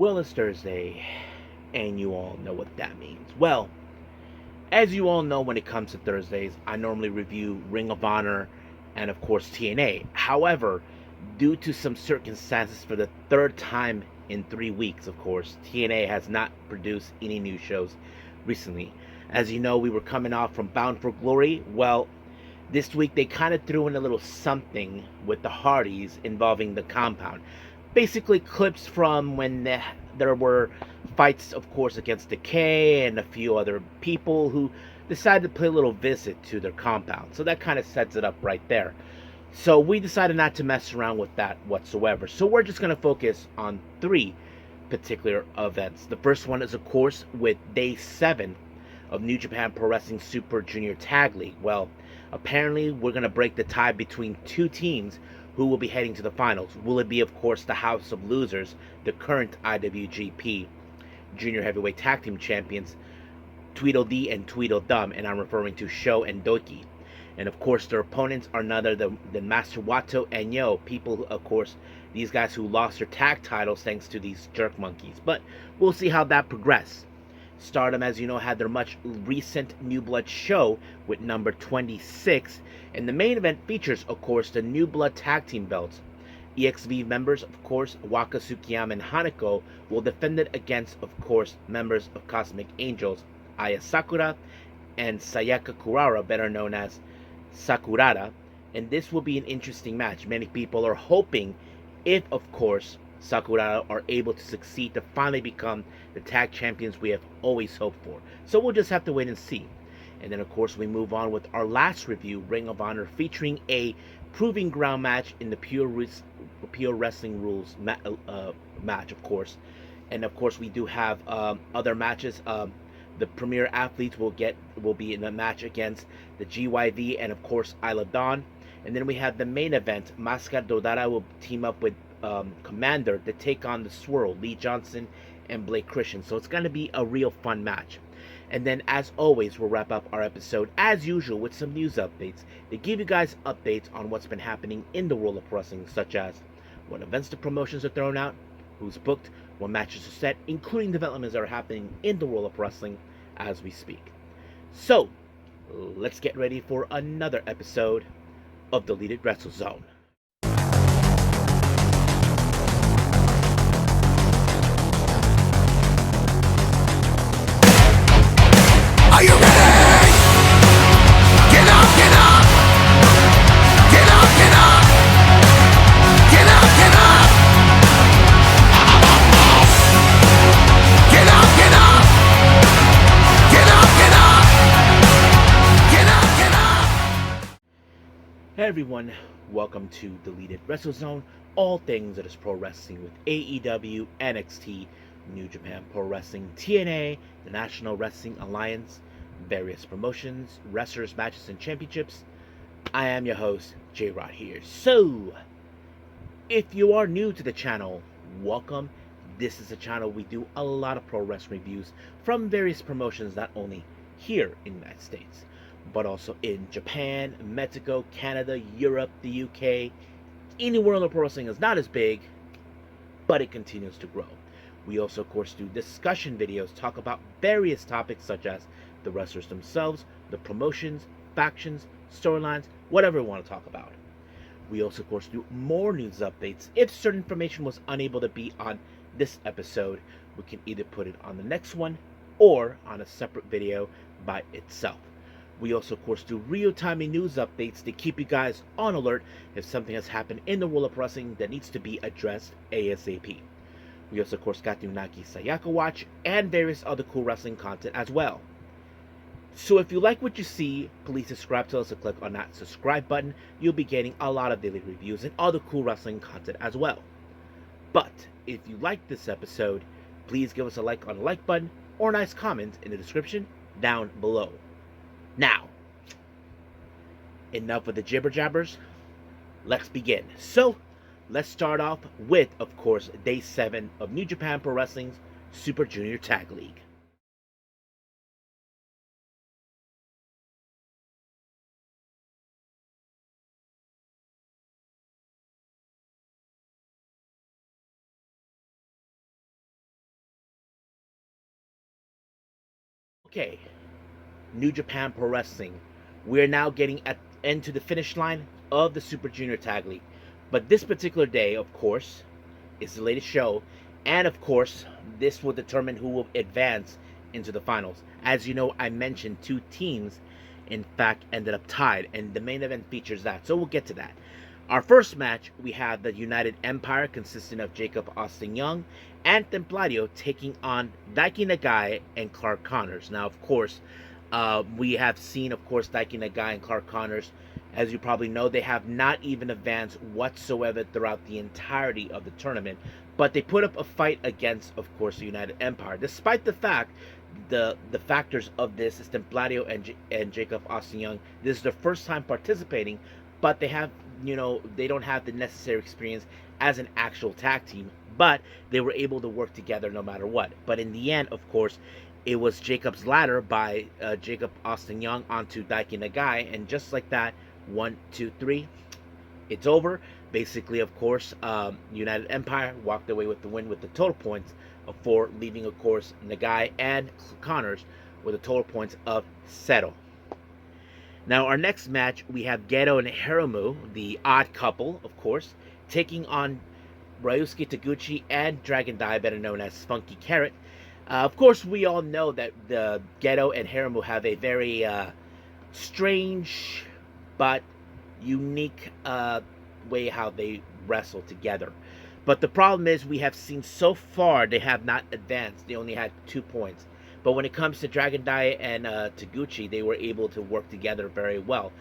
Well, it's Thursday, and you all know what that means. Well, as you all know, when it comes to Thursdays, I normally review Ring of Honor and, of course, TNA. However, due to some circumstances for the third time in 3 weeks, of course, TNA has not produced any new shows recently. As you know, we were coming off from Bound for Glory. Well, this week they kind of threw in a little something with the Hardys involving the compound. Basically, clips from when there were fights, of course, against Decay and a few other people who decided to pay a little visit to their compound. So that kind of sets it up right there. So we decided not to mess around with that whatsoever. So we're just going to focus on three particular events. The first one is, of course, with day 7 of New Japan Pro Wrestling Super Junior Tag League. Well, apparently we're going to break the tie between two teams who will be heading to the finals. Will it be, of course, the House of Losers, the current IWGP Junior Heavyweight Tag Team Champions, Tweedledee and Tweedledum, and I'm referring to Sho and Doki. And of course, their opponents are none other than Master Wato and Yo, people, of course, these guys who lost their tag titles thanks to these jerk monkeys. But we'll see how that progresses. Stardom, as you know, had their much recent New Blood show with number 26, and the main event features, of course, the New Blood tag team belts. EXV members, of course, Waka Tsukiyama and Hanako, will defend it against, of course, members of Cosmic Angels, Aya Sakura and Sayaka Kurara, better known as Sakurada, and this will be an interesting match. Many people are hoping, if, of course, Sakurada are able to succeed to finally become the tag champions we have always hoped for. So we'll just have to wait and see. And then, of course, we move on with our last review, Ring of Honor, featuring a proving ground match in the Pure Wrestling Rules match, of course. And, of course, we do have other matches. The premier athletes will be in a match against the GYV and, of course, Isla Dawn. And then we have the main event. Mascar Dodara will team up with Commander to take on the Swirl, Lee Johnson and Blake Christian. So it's going to be a real fun match. And then, as always, we'll wrap up our episode, as usual, with some news updates to give you guys updates on what's been happening in the world of wrestling, such as what events the promotions are thrown out, who's booked, what matches are set, including developments that are happening in the world of wrestling as we speak. So, let's get ready for another episode of Deleted Wrestle Zone. Are you ready? Get up, get up! Get up, get up! Get up, get up! Get up, get up! Get up, get up! Get up, get up! Hey everyone, welcome to Deleted Wrestle Zone, all things that is pro wrestling with AEW, NXT, New Japan Pro Wrestling, TNA, the National Wrestling Alliance, various promotions, wrestlers, matches, and championships. I am your host, J-Rod here. So, if you are new to the channel, welcome. This is a channel we do a lot of pro wrestling reviews from various promotions, not only here in the United States, but also in Japan, Mexico, Canada, Europe, the UK. Anywhere in the pro wrestling is not as big, but it continues to grow. We also, of course, do discussion videos, talk about various topics such as the wrestlers themselves, the promotions, factions, storylines, whatever we want to talk about. We also, of course, do more news updates. If certain information was unable to be on this episode, we can either put it on the next one or on a separate video by itself. We also, of course, do real-time news updates to keep you guys on alert if something has happened in the world of wrestling that needs to be addressed ASAP. We also, of course, got the Unagi Sayaka Watch and various other cool wrestling content as well. So if you like what you see, please subscribe to us and click on that subscribe button. You'll be getting a lot of daily reviews and other cool wrestling content as well. But if you like this episode, please give us a like on the like button or a nice comment in the description down below. Now, enough of the jibber jabbers. Let's begin. So, let's start off with, of course, Day 7 of New Japan Pro Wrestling's Super Junior Tag League. Okay, New Japan Pro Wrestling. We're now getting into the finish line of the Super Junior Tag League. But this particular day, of course, is the latest show. And of course, this will determine who will advance into the finals. As you know, I mentioned two teams, in fact, ended up tied. And the main event features that. So we'll get to that. Our first match, we have the United Empire consisting of Jacob Austin Young and Templario taking on Daiki Nagai and Clark Connors. Now, of course, we have seen, of course, Daiki Nagai and Clark Connors. As you probably know, they have not even advanced whatsoever throughout the entirety of the tournament. But they put up a fight against, of course, the United Empire. Despite the fact, the factors of this is Templario and Jacob Austin Young. This is their first time participating, but they have, they don't have the necessary experience as an actual tag team, but they were able to work together no matter what. But in the end, of course, it was Jacob's ladder by Jacob Austin Young onto Daiki Nagai, and just like that, 1, 2, 3, it's over. Basically, of course, United Empire walked away with the win with the total points of 4, leaving, of course, Nagai and Connors with a total points of 0. Now, our next match, we have Gedo and Hiromu, the odd couple, of course, taking on Ryusuke Taguchi and Dragon Dai, better known as Funky Carrot. Of course, we all know that the Gedo and Hiromu have a very strange but unique way how they wrestle together. But the problem is, we have seen so far they have not advanced. They only had 2 points. But when it comes to Dragon Dai and Taguchi, they were able to work together very well.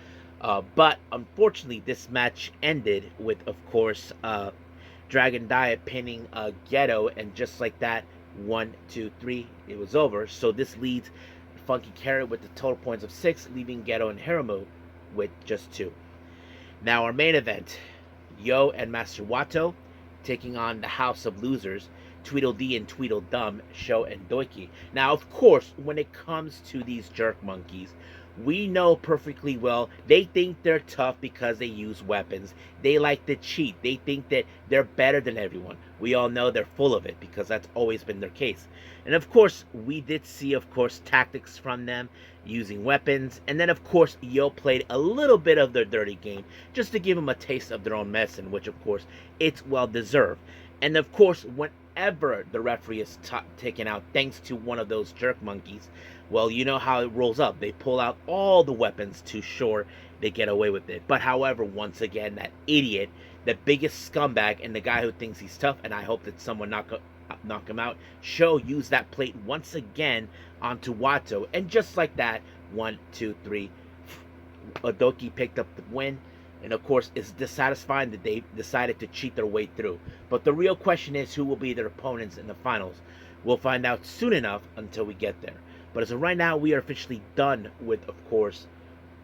But unfortunately, this match ended with, of course, Dragon Dai pinning Gedo, and just like that, 1, 2, 3, it was over. So this leads Funky Carrot with the total points of 6, leaving Gedo and Hiromu with just 2. Now our main event, Yo and Master Wato taking on the House of Losers, Tweedledee and Tweedledum, Sho and Doiki. Now, of course, when it comes to these jerk monkeys, we know perfectly well they think they're tough because they use weapons. They like to cheat. They think that they're better than everyone. We all know they're full of it because that's always been their case. And of course, we did see, of course, tactics from them using weapons. And then, of course, Yo played a little bit of their dirty game just to give them a taste of their own medicine, which, of course, it's well deserved. And of course, whenever the referee is taken out thanks to one of those jerk monkeys, well, you know how it rolls up. They pull out all the weapons to sure they get away with it. But however, once again, that idiot, the biggest scumbag, and the guy who thinks he's tough, and I hope that someone knock him out, Sho used that plate once again onto Wato, and just like that, 1, 2, 3, Doki picked up the win. And of course, it's dissatisfying that they decided to cheat their way through. But the real question is, who will be their opponents in the finals? We'll find out soon enough until we get there. But as of right now, we are officially done with, of course,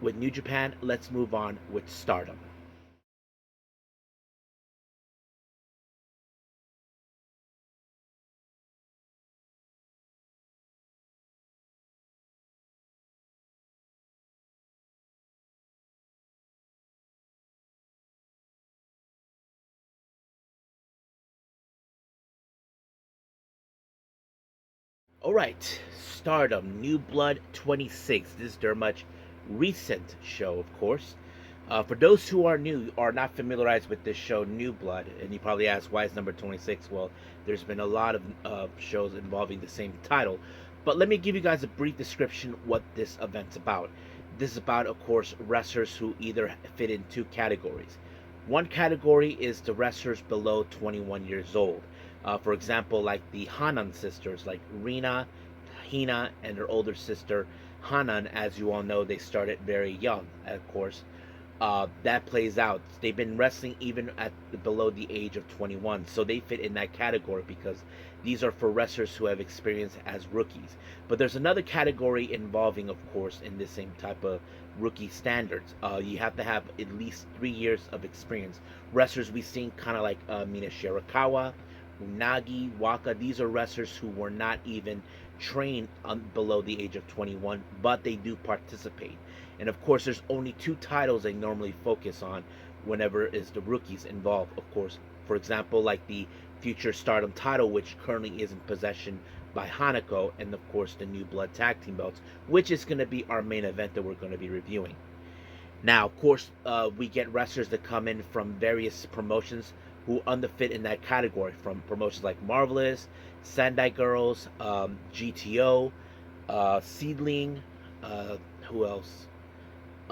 with New Japan. Let's move on with Stardom. Alright, Stardom, New Blood 26. This is their much recent show, of course. For those who are new, are not familiarized with this show, New Blood, and you probably ask, why is number 26? Well, there's been a lot of shows involving the same title. But let me give you guys a brief description what this event's about. This is about, of course, wrestlers who either fit in 2 categories. One category is the wrestlers below 21 years old. For example, like the Hanan sisters, like Rina, Hina, and their older sister Hanan. As you all know, they started very young, of course. That plays out. They've been wrestling even at below the age of 21, so they fit in that category because these are for wrestlers who have experience as rookies. But there's another category involving, of course, in the same type of rookie standards. You have to have at least 3 years of experience. Wrestlers we've seen kind of like Mina Shirakawa, Unagi, Waka. These are wrestlers who were not even trained below the age of 21, but they do participate. And of course, there's only 2 titles they normally focus on. whenever is the rookies involved, of course. For example, like the future Stardom title, which currently is in possession by Hanako, and of course the New Blood Tag Team belts, which is going to be our main event that we're going to be reviewing. Now, of course, we get wrestlers that come in from various promotions who underfit in that category, from promotions like Marvelous, Sendai Girls, GTO, Seedling, who else?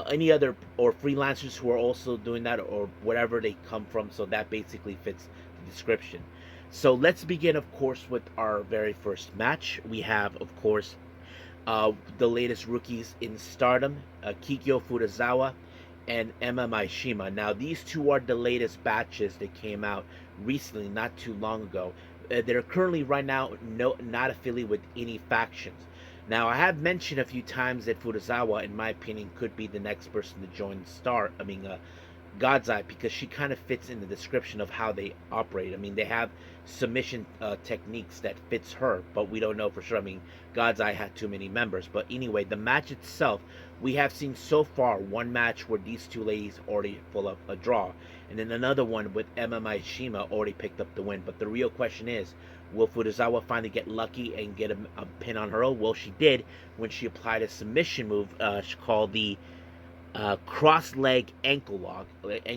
Any other, or freelancers who are also doing that, or wherever they come from. So that basically fits the description. So let's begin, of course, with our very first match. We have, of course, the latest rookies in Stardom, Kikyo Furuzawa and Emma Maishima. Now, these two are the latest batches that came out recently, not too long ago. They're currently right now not affiliated with any factions. Now, I have mentioned a few times that Furuzawa, in my opinion, could be the next person to join God's Eye, because she kind of fits in the description of how they operate. I mean, they have submission techniques that fits her, but we don't know for sure. I mean, God's Eye had too many members. But anyway, the match itself, we have seen so far one match where these two ladies already pull up a draw, and then another one with Emma Maishima already picked up the win. But the real question is, will Furuzawa finally get lucky and get a pin on her? Well, she did when she applied a submission move called the cross-leg ankle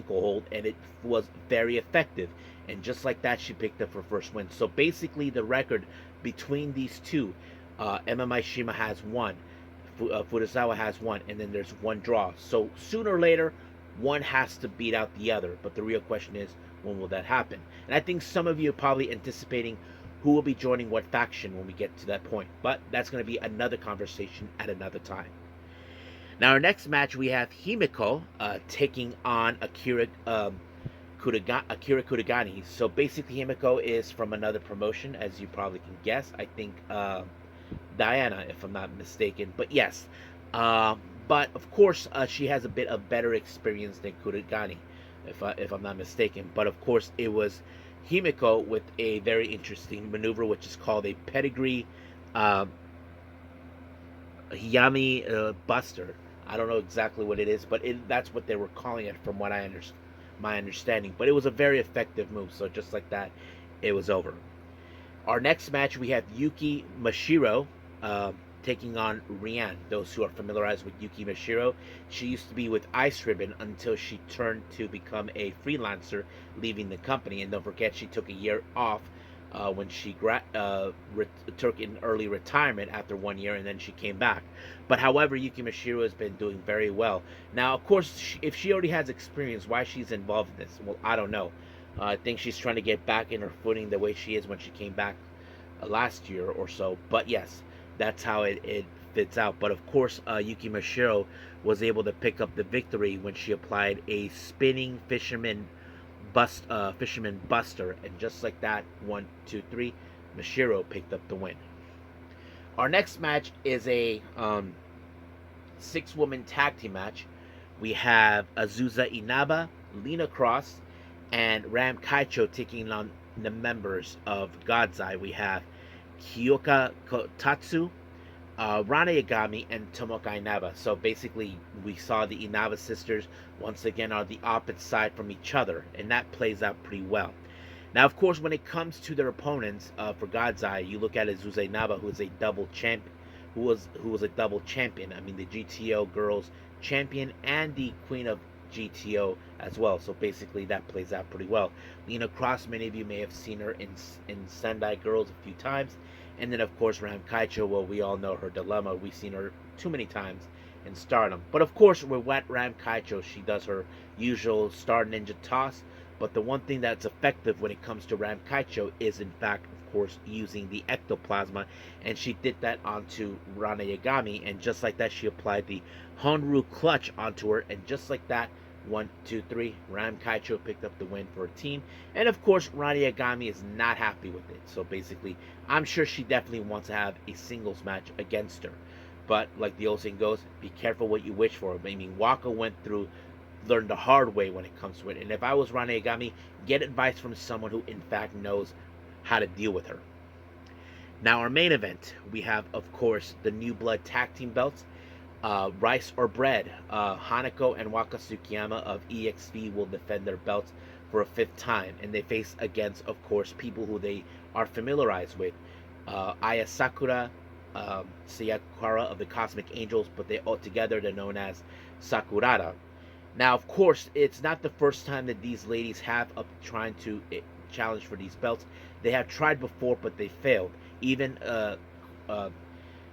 hold, and it was very effective. And just like that, she picked up her first win. So basically, the record between these two, Emma Maishima has one, Furuzawa has one, and then there's one draw. So sooner or later, one has to beat out the other. But the real question is, when will that happen? And I think some of you are probably anticipating who will be joining what faction when we get to that point. But that's going to be another conversation at another time. Now, our next match, we have Himiko taking on Akira Kurigani. So basically, Himiko is from another promotion, as you probably can guess. I think Diana, if I'm not mistaken. But yes, but of course, she has a bit of better experience than Kurigani, if I'm not mistaken. But of course, it was Himiko with a very interesting maneuver, which is called a pedigree Hiyami Buster. I don't know exactly what it is, but that's what they were calling it from what my understanding. But it was a very effective move, so just like that, it was over. Our next match, we have Yuki Mashiro taking on Rian. Those who are familiarized with Yuki Mashiro, she used to be with Ice Ribbon until she turned to become a freelancer, leaving the company. And don't forget, she took a year off when she took an early retirement after 1 year, and then she came back. But however, Yuki Mashiro has been doing very well. Now, of course, if she already has experience, why she's involved in this? Well, I don't know. I think she's trying to get back in her footing the way she is when she came back last year or so. But yes, that's how it fits out. But of course, Yuki Mashiro was able to pick up the victory when she applied a spinning fisherman buster, and just like that, 1, 2, 3, Mashiro picked up the win. Our next match is a 6-woman tag team match. We have Azusa Inaba, Lina Cross, and Ram Kaicho taking on the members of God's Eye. We have Kyoka Kotatsu, Rana Yagami, and Tomoka Inaba. So basically, we saw the Inaba sisters once again are the opposite side from each other, and that plays out pretty well. Now, of course, when it comes to their opponents for God's Eye, you look at Azusa Inaba, who is a double champion, who was a double champion. I mean, the GTO Girls Champion and the Queen of GTO as well. So basically, that plays out pretty well. Lina Cross, many of you may have seen her in Sendai Girls a few times. And then, of course, Ram Kaicho, well, we all know her dilemma. We've seen her too many times in Stardom. But, of course, with Ram Kaicho, she does her usual Star Ninja toss. But the one thing that's effective when it comes to Ram Kaicho is, in fact, of course, using the ectoplasma. And she did that onto Rana Yagami. And just like that, she applied the Honru clutch onto her. And just like that, 1, 2, 3, Ram Kaicho picked up the win for her team. And of course, Rana Yagami is not happy with it. So basically, I'm sure she definitely wants to have a singles match against her. But like the old saying goes, be careful what you wish for. I mean, Waka learned the hard way when it comes to it. And if I was Rana Yagami, get advice from someone who in fact knows how to deal with her. Now, our main event, we have, of course, the New Blood Tag Team belts. Rice or bread. Hanako and Waka Tsukiyama of EXV will defend their belts for a fifth time, and they face against, of course, people who they are familiarized with. Aya Sakura, Sayakura of the Cosmic Angels, but they all together they're known as Sakurada. Now, of course, it's not the first time that these ladies have up trying to challenge for these belts. They have tried before, but they failed. Even uh,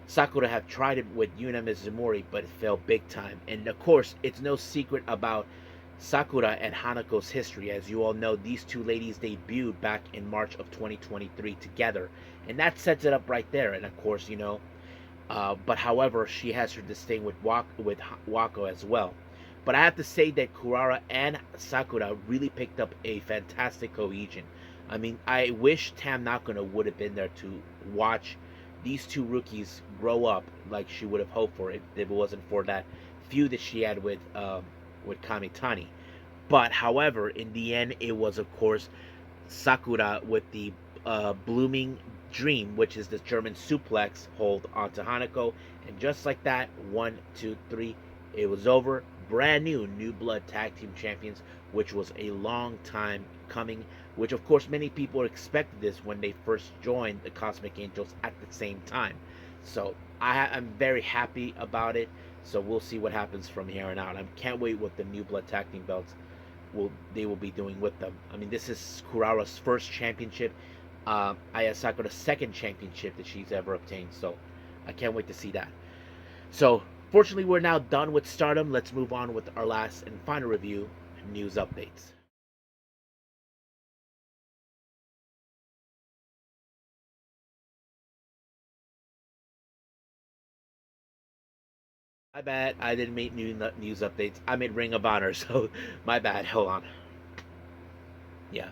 Sakura have tried it with Yuna Mizumori, but it failed big time. And of course, it's no secret about Sakura and Hanako's history. As you all know, these two ladies debuted back in March of 2023 together, and that sets it up right there. And of course, but however, she has her disdain with Wako as well. But I have to say that Kurara and Sakura really picked up a fantastic cohesion. I mean, I wish Tam Nakano would have been there to watch these two rookies grow up like she would have hoped for if it wasn't for that feud that she had with Kamitani. But however, in the end, it was of course Sakura with the blooming dream, which is the German suplex hold onto Hanako, and just like that, 1, 2, 3, it was over. Brand new blood tag team champions, which was a long time coming. Which of course many people expected this when they first joined the Cosmic Angels at the same time. So I'm very happy about it. So we'll see what happens from here on out. I can't wait what the new blood tag team belts will be doing with them. I mean, this is Kurara's first championship. Aya Sakura's second championship that she's ever obtained. So I can't wait to see that. So fortunately, we're now done with Stardom. Let's move on with our last and final review, news updates. My bad. I didn't make new news updates. I made Ring of Honor, so my bad. Hold on. Yeah,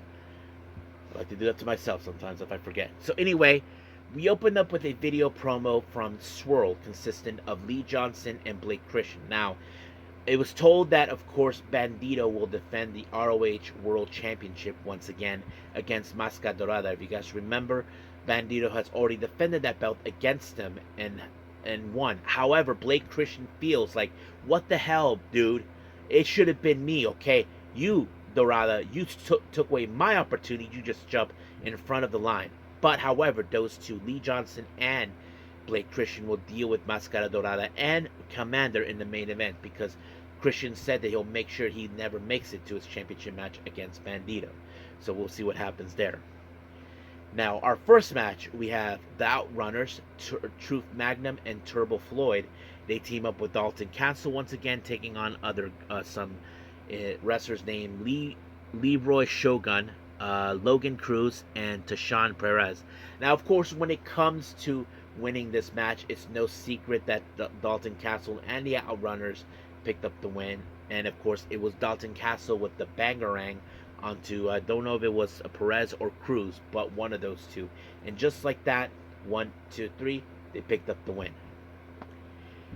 I like to do that to myself sometimes if I forget. So anyway, we opened up with a video promo from Swirl consistent of Lee Johnson and Blake Christian. Now, it was told that, of course, Bandito will defend the ROH World Championship once again against Masca Dorada. If you guys remember, Bandito has already defended that belt against him and won. However, Blake Christian feels like, what the hell, dude? It should have been me, okay? You, Dorada, you took away my opportunity. You just jumped in front of the line. But however, those two, Lee Johnson and Blake Christian, will deal with Mascara Dorada and Commander in the main event because Christian said that he'll make sure he never makes it to his championship match against Bandito. So we'll see what happens there. Now, our first match, we have the Outrunners, Truth Magnum, and Turbo Floyd. They team up with Dalton Castle once again, taking on some wrestlers named Leroy Shogun, Logan Cruz, and Tashawn Perez. Now, of course, when it comes to winning this match, it's no secret that Dalton Castle and the Outrunners picked up the win. And of course, it was Dalton Castle with the bangarang onto, I don't know if it was Perez or Cruz, but one of those two. And just like that, 1, 2, 3, they picked up the win.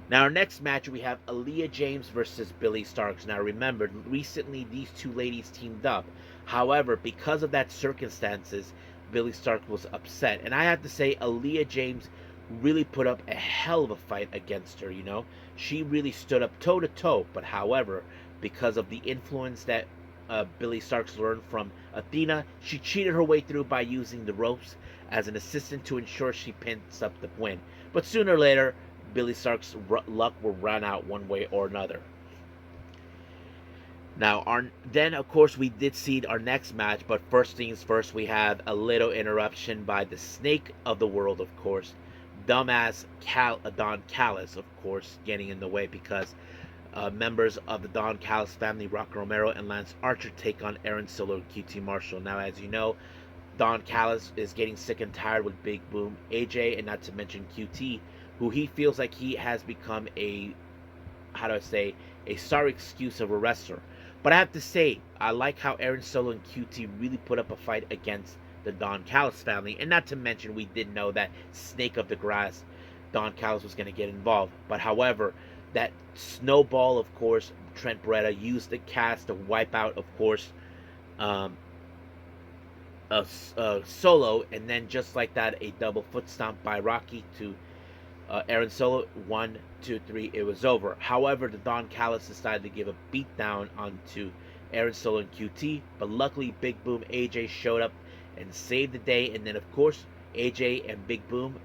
Now, our next match, we have Aaliyah James versus Billy Starks. Now, remember, recently these two ladies teamed up. However, because of that circumstances, Billy Starks was upset. And I have to say, Aaliyah James really put up a hell of a fight against her, you know. She really stood up toe-to-toe. But however, because of the influence that Billy Starks learned from Athena, she cheated her way through by using the ropes as an assistant to ensure she pins up the win. But sooner or later, Billy Starks' luck will run out one way or another. Now, then of course we did see our next match, but first things first, we have a little interruption by the Snake of the World, of course, dumbass Don Callis, of course, getting in the way because members of the Don Callis family, Rock Romero and Lance Archer, take on Aaron Solo and QT Marshall. Now, as you know, Don Callis is getting sick and tired with Big Boom, AJ, and not to mention QT, who he feels like he has become a sorry excuse of a wrestler. But I have to say, I like how Aaron Solo and QT really put up a fight against the Don Callis family. And not to mention, we did know that Snake of the Grass, Don Callis, was going to get involved. But however, that snowball, of course, Trent Beretta used the cast to wipe out, of course, Solo. And then just like that, a double foot stomp by Rocky to Aaron Solo, 1, 2, 3, it was over. However, the Don Callis decided to give a beatdown onto Aaron Solo and QT, but luckily Big Boom AJ showed up and saved the day. And then, of course, AJ and Big Boom,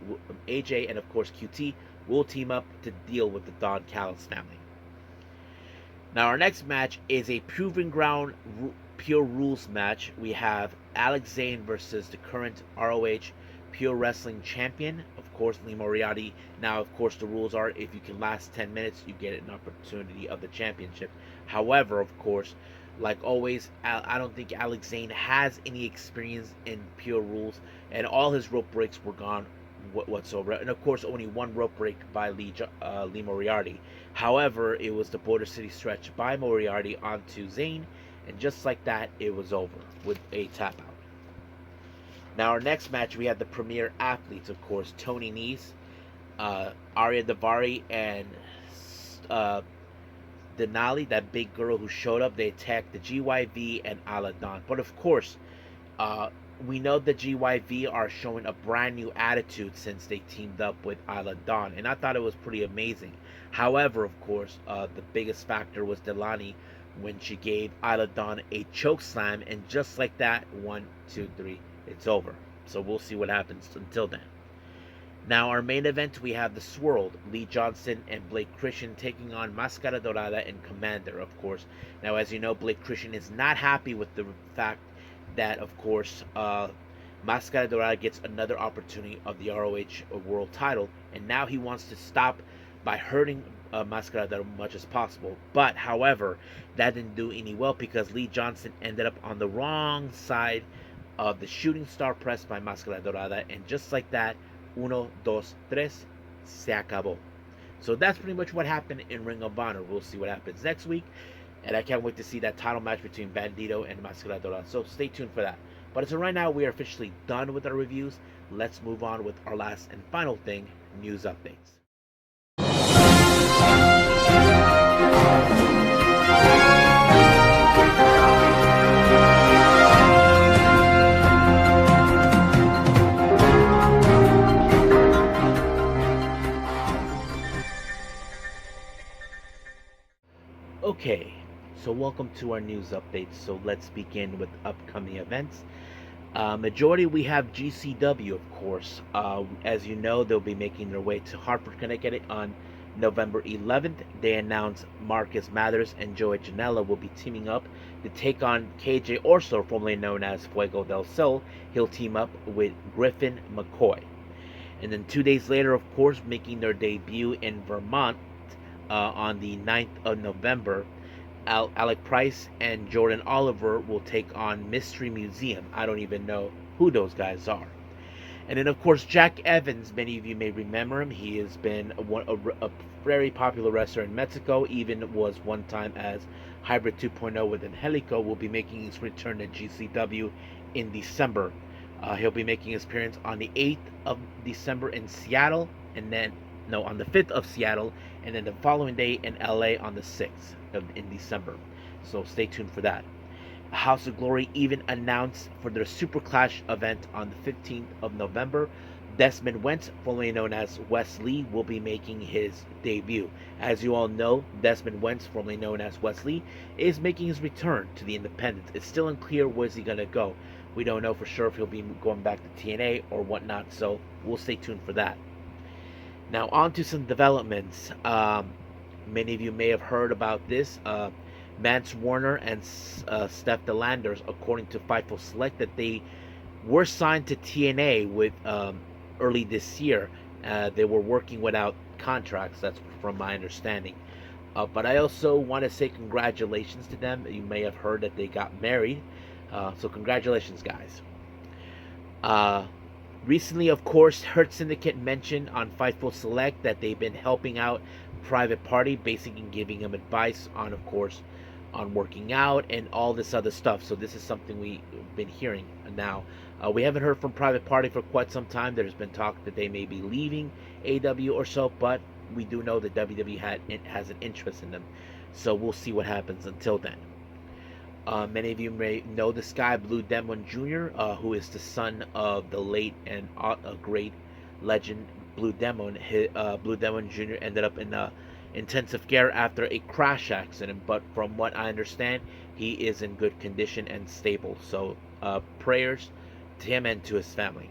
AJ and of course QT will team up to deal with the Don Callis family. Now, our next match is a Proving Ground Pure Rules match. We have Alex Zane versus the current ROH Pure Wrestling Champion, of course, Lee Moriarty. Now, of course, the rules are if you can last 10 minutes, you get an opportunity of the championship. However, of course, like always, I don't think Alex Zane has any experience in Pure Rules, and all his rope breaks were gone whatsoever. And of course, only one rope break by Lee Moriarty. However, it was the Border City stretch by Moriarty onto Zane, and just like that, it was over with a tap out. Now, our next match, we have the premier athletes, of course, Tony Nese, Arya Davari, and Denali, that big girl who showed up. They attacked the GYV and Isla Dawn. But of course, we know the GYV are showing a brand new attitude since they teamed up with Isla Dawn, and I thought it was pretty amazing. However, of course, the biggest factor was Delani when she gave Isla Dawn a choke slam, and just like that, 1, 2, 3, it's over. So we'll see what happens until then. Now, our main event, we have the Swirl, Lee Johnson and Blake Christian taking on Máscara Dorada and Commander, of course. Now, as you know, Blake Christian is not happy with the fact that, of course, Máscara Dorada gets another opportunity of the ROH World title, and now he wants to stop by hurting Máscara Dorada as much as possible. But, however, that didn't do any well because Lee Johnson ended up on the wrong side of the shooting star press by Máscara Dorada, and just like that, 1, 2, 3, se acabó. So that's pretty much what happened in Ring of Honor. We'll see what happens next week, and I can't wait to see that title match between Bandito and Máscara Dorada. So stay tuned for that. But as of right now, we are officially done with our reviews. Let's move on with our last and final thing, news updates. Okay, so welcome to our news updates. So let's begin with upcoming events. Majority, we have GCW, of course. As you know, they'll be making their way to Hartford, Connecticut on November 11th. They announced Marcus Mathers and Joey Janela will be teaming up to take on KJ Orso, formerly known as Fuego del Sol. He'll team up with Griffin McCoy. And then 2 days later, of course, making their debut in Vermont on the 9th of November, Alec Price and Jordan Oliver will take on Mystery Museum. I don't even know who those guys are. And then, of course, Jack Evans, many of you may remember him. He has been a very popular wrestler in Mexico, even was one time as Hybrid 2.0 with Angelico, will be making his return to GCW in December. He'll be making his appearance on the 8th of December in Seattle, and then, no, on the 5th of Seattle, and then the following day in LA on the 6th in December. So stay tuned for that. House of Glory even announced for their Super Clash event on the 15th of November, Desmond Wentz, formerly known as Wes Lee, will be making his debut. As you all know, Desmond Wentz, formerly known as Wes Lee, is making his return to the Independents. It's still unclear where's he going to go. We don't know for sure if he'll be going back to TNA or whatnot, so we'll stay tuned for that. Now, on to some developments. Many of you may have heard about this. Mance Warner and Steph De Lander, according to Fightful Select, that they were signed to TNA with early this year. They were working without contracts, that's from my understanding. But I also want to say congratulations to them. You may have heard that they got married. So congratulations, guys. Recently, of course, Hurt Syndicate mentioned on Fightful Select that they've been helping out Private Party, basically giving him advice on, of course, on working out and all this other stuff. So this is something we've been hearing now. We haven't heard from Private Party for quite some time. There's been talk that they may be leaving AW or so, but we do know that WWE has an interest in them. So we'll see what happens until then. Many of you may know this guy, Blue Demon Jr., who is the son of the late and great legend Blue Demon Jr. ended up in intensive care after a crash accident, but from what I understand, he is in good condition and stable. So prayers to him and to his family.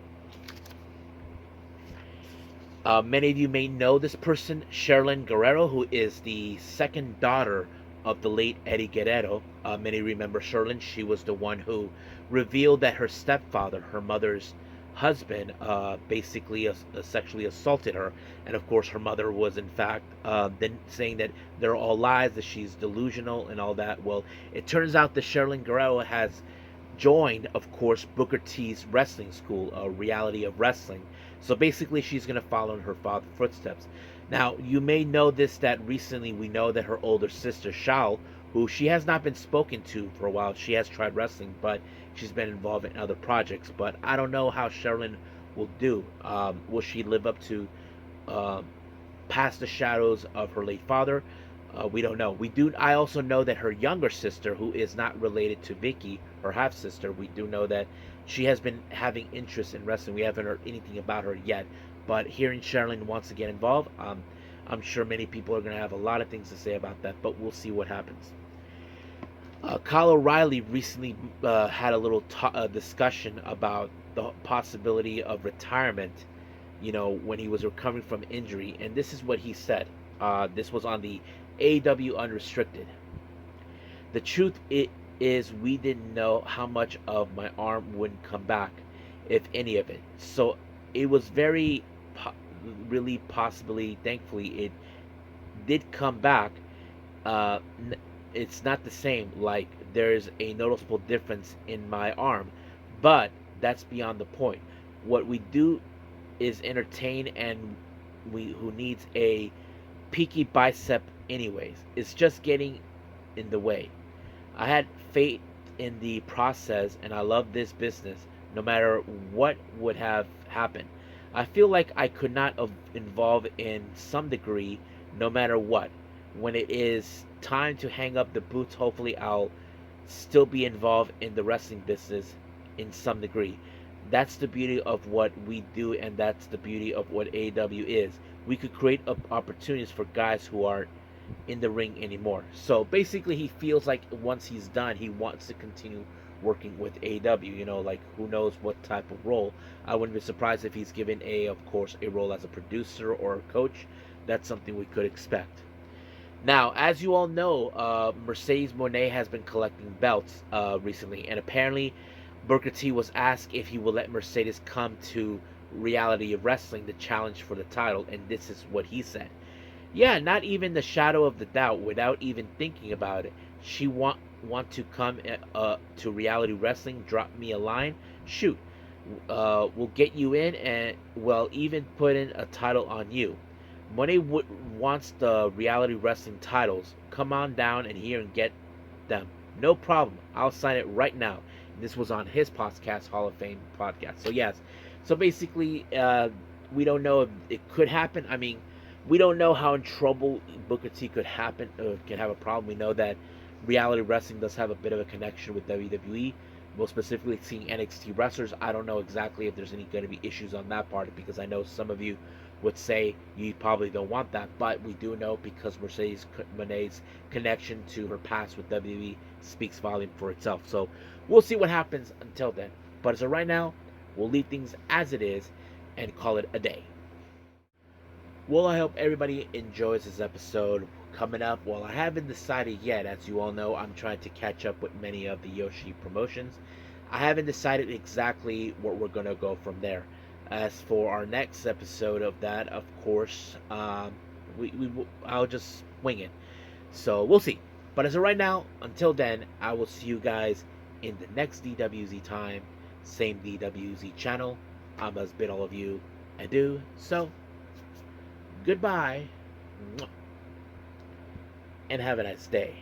Many of you may know this person, Sherilyn Guerrero, who is the second daughter of the late Eddie Guerrero. Many remember Sherilyn. She was the one who revealed that her stepfather, her mother's husband, basically sexually assaulted her. And of course, her mother was in fact then saying that they're all lies, that she's delusional and all that. Well, it turns out that Sherilyn Guerrero has joined, of course, Booker T's wrestling school, a reality of wrestling. So basically, she's going to follow in her father's footsteps. Now, you may know this, that recently we know that her older sister, Shal, who she has not been spoken to for a while, she has tried wrestling, but she's been involved in other projects. But I don't know how Sherilyn will do. Will she live up to past the shadows of her late father? We don't know. We do. I also know that her younger sister, who is not related to Vicky, her half sister, we do know that she has been having interest in wrestling. We haven't heard anything about her yet, but hearing Sherilyn wants to get involved, I'm sure many people are going to have a lot of things to say about that. But we'll see what happens. Kyle O'Reilly recently had a little discussion about the possibility of retirement. You know, when he was recovering from injury, and this is what he said. This was on the AEW Unrestricted. The truth is, we didn't know how much of my arm wouldn't come back, if any of it. So it was very, really possibly, thankfully, it did come back. Uh, it's not the same. Like, there's a noticeable difference in my arm, but that's beyond the point. What we do is entertain, and who needs a peaky bicep anyways. It's just getting in the way. I had faith in the process, and I love this business no matter what would have happened. I feel like I could not involve in some degree no matter what. When it is time to hang up the boots, hopefully I'll still be involved in the wrestling business in some degree. That's the beauty of what we do, and that's the beauty of what AEW is. We could create opportunities for guys who aren't in the ring anymore. So basically, he feels like once he's done, he wants to continue working with AEW. You know, like, who knows what type of role. I wouldn't be surprised if he's given of course, a role as a producer or a coach. That's something we could expect. Now, as you all know, Mercedes Mone has been collecting belts recently, and apparently Booker T was asked if he will let Mercedes come to Reality of Wrestling to challenge for the title, and this is what he said. Yeah, not even the shadow of the doubt, without even thinking about it. She want to come to Reality Wrestling, drop me a line, shoot. We'll get you in, and well, even put in a title on you. Money wants the Reality Wrestling titles. Come on down and here and get them. No problem. I'll sign it right now. This was on his podcast, Hall of Fame podcast. So yes, so basically, we don't know if it could happen. I mean, we don't know how in trouble Booker T could happen, or can have a problem. We know that Reality Wrestling does have a bit of a connection with WWE. More specifically, seeing NXT wrestlers. I don't know exactly if there's any going to be issues on that part, because I know some of you would say you probably don't want that, but we do know, because Mercedes Mone's connection to her past with WWE speaks volume for itself. So we'll see what happens until then. But as of right now, we'll leave things as it is and call it a day. Well, I hope everybody enjoys this episode. Coming up, well, I haven't decided yet. As you all know, I'm trying to catch up with many of the Yoshi promotions. I haven't decided exactly what we're going to go from there. As for our next episode of that, of course, I'll just wing it. So we'll see. But as of right now, until then, I will see you guys in the next DWZ time. Same DWZ channel. I must bid all of you adieu. So, goodbye. And have a nice day.